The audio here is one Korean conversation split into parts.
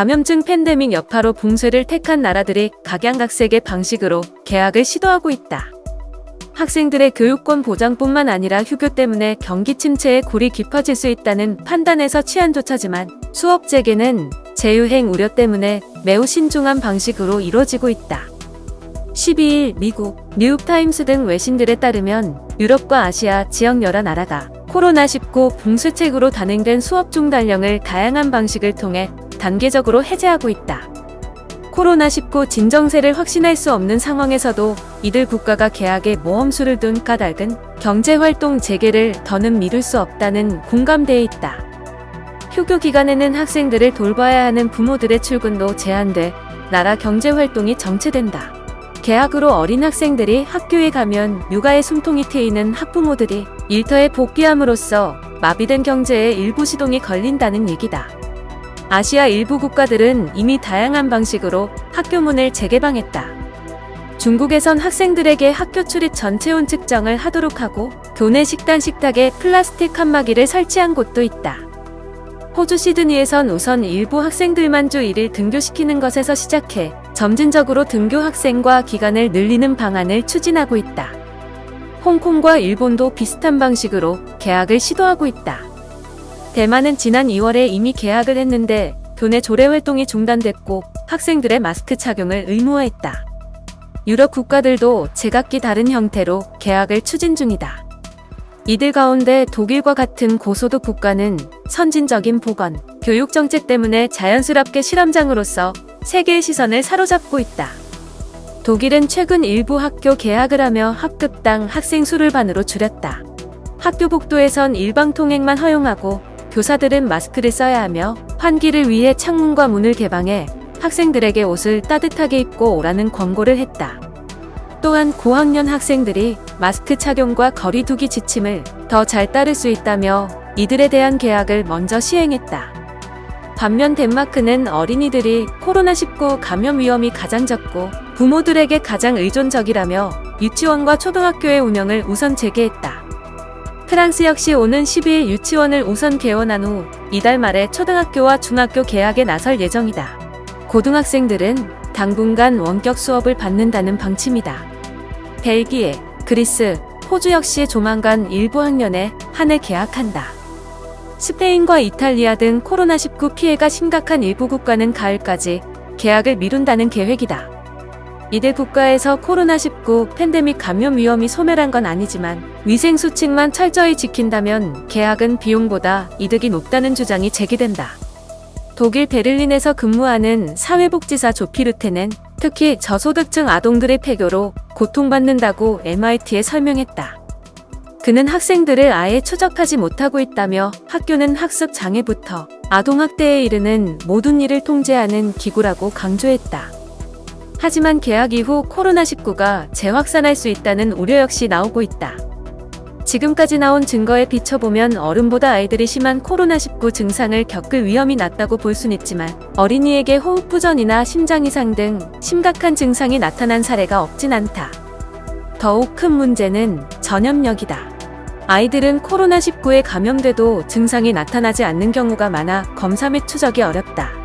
감염증 팬데믹 여파로 봉쇄를 택한 나라들이 각양각색의 방식으로 개학을 시도하고 있다. 학생들의 교육권 보장뿐만 아니라 휴교 때문에 경기 침체에 골이 깊어질 수 있다는 판단에서 취한 조처지만 수업 재개는 재유행 우려 때문에 매우 신중한 방식으로 이뤄지고 있다. 12일 미국, 뉴욕타임스 등 외신들에 따르면 유럽과 아시아 지역 여러 나라가 코로나19 봉쇄책으로 단행된 수업 중단령을 다양한 방식을 통해 단계적으로 해제하고 있다. 코로나19 진정세를 확신할 수 없는 상황에서도 이들 국가가 개학에 모험수를 둔 까닭은 경제활동 재개를 더는 미룰 수 없다는 공감대에 있다. 휴교 기간에는 학생들을 돌봐야 하는 부모들의 출근도 제한돼 나라 경제활동이 정체된다. 개학으로 어린 학생들이 학교에 가면 육아에 숨통이 트이는 학부모들이 일터에 복귀함으로써 마비된 경제에 일부 시동이 걸린다는 얘기다. 아시아 일부 국가들은 이미 다양한 방식으로 학교 문을 재개방했다. 중국에선 학생들에게 학교 출입 전체온 측정을 하도록 하고 교내 식단 식탁에 플라스틱 칸막이를 설치한 곳도 있다. 호주 시드니에선 우선 일부 학생들만 주 1일 등교시키는 것에서 시작해 점진적으로 등교 학생과 기간을 늘리는 방안을 추진하고 있다. 홍콩과 일본도 비슷한 방식으로 개학을 시도하고 있다. 대만은 지난 2월에 이미 개학을 했는데 교내 조례 활동이 중단됐고 학생들의 마스크 착용을 의무화했다. 유럽 국가들도 제각기 다른 형태로 개학을 추진 중이다. 이들 가운데 독일과 같은 고소득 국가는 선진적인 보건, 교육 정책 때문에 자연스럽게 실험장으로서 세계의 시선을 사로잡고 있다. 독일은 최근 일부 학교 개학을 하며 학급당 학생 수를 반으로 줄였다. 학교 복도에선 일방 통행만 허용하고 교사들은 마스크를 써야 하며 환기를 위해 창문과 문을 개방해 학생들에게 옷을 따뜻하게 입고 오라는 권고를 했다. 또한 고학년 학생들이 마스크 착용과 거리 두기 지침을 더 잘 따를 수 있다며 이들에 대한 개학을 먼저 시행했다. 반면 덴마크는 어린이들이 코로나19 감염 위험이 가장 적고 부모들에게 가장 의존적이라며 유치원과 초등학교의 운영을 우선 재개했다. 프랑스 역시 오는 12일 유치원을 우선 개원한 후 이달 말에 초등학교와 중학교 개학에 나설 예정이다. 고등학생들은 당분간 원격 수업을 받는다는 방침이다. 벨기에, 그리스, 호주 역시 조만간 일부 학년에 한해 개학한다. 스페인과 이탈리아 등 코로나19 피해가 심각한 일부 국가는 가을까지 개학을 미룬다는 계획이다. 이들 국가에서 코로나19 팬데믹 감염 위험이 소멸한 건 아니지만 위생 수칙만 철저히 지킨다면 개학은 비용보다 이득이 높다는 주장이 제기된다. 독일 베를린에서 근무하는 사회복지사 조피르테는 특히 저소득층 아동들의 폐교로 고통받는다고 MIT에 설명했다. 그는 학생들을 아예 추적하지 못하고 있다며 학교는 학습 장애부터 아동학대에 이르는 모든 일을 통제하는 기구라고 강조했다. 하지만 개학 이후 코로나19가 재확산할 수 있다는 우려 역시 나오고 있다. 지금까지 나온 증거에 비춰보면 어른보다 아이들이 심한 코로나19 증상을 겪을 위험이 낮다고 볼 순 있지만 어린이에게 호흡부전이나 심장 이상 등 심각한 증상이 나타난 사례가 없진 않다. 더욱 큰 문제는 전염력이다. 아이들은 코로나19에 감염돼도 증상이 나타나지 않는 경우가 많아 검사 및 추적이 어렵다.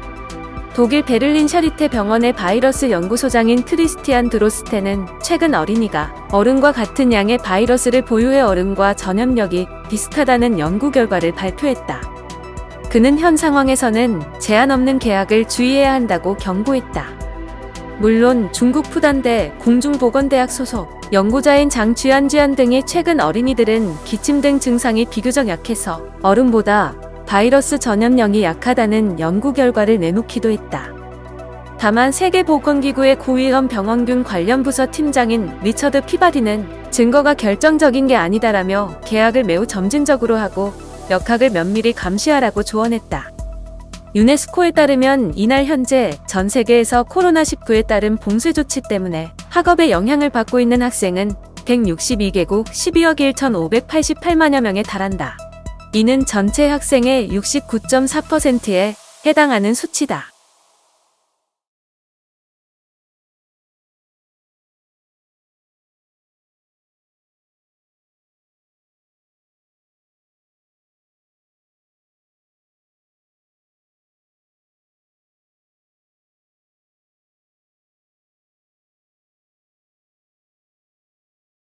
독일 베를린 샤리테 병원의 바이러스 연구소장인 크리스티안 드로스테는 최근 어린이가 어른과 같은 양의 바이러스를 보유해 어른과 전염력이 비슷하다는 연구 결과를 발표했다. 그는 현 상황에서는 제한 없는 개학을 주의해야 한다고 경고했다. 물론 중국 푸단대 공중보건대학 소속 연구자인 장 쥐안쥐안 등이 최근 어린이들은 기침 등 증상이 비교적 약해서 어른보다 바이러스 전염력이 약하다는 연구 결과를 내놓기도 했다. 다만 세계보건기구의 고위험 병원균 관련 부서 팀장인 리처드 피바디는 증거가 결정적인 게 아니다라며 개학을 매우 점진적으로 하고 역학을 면밀히 감시하라고 조언했다. 유네스코에 따르면 이날 현재 전 세계에서 코로나19에 따른 봉쇄 조치 때문에 학업에 영향을 받고 있는 학생은 162개국 12억 1,588만여 명에 달한다. 이는 전체 학생의 69.4%에 해당하는 수치다.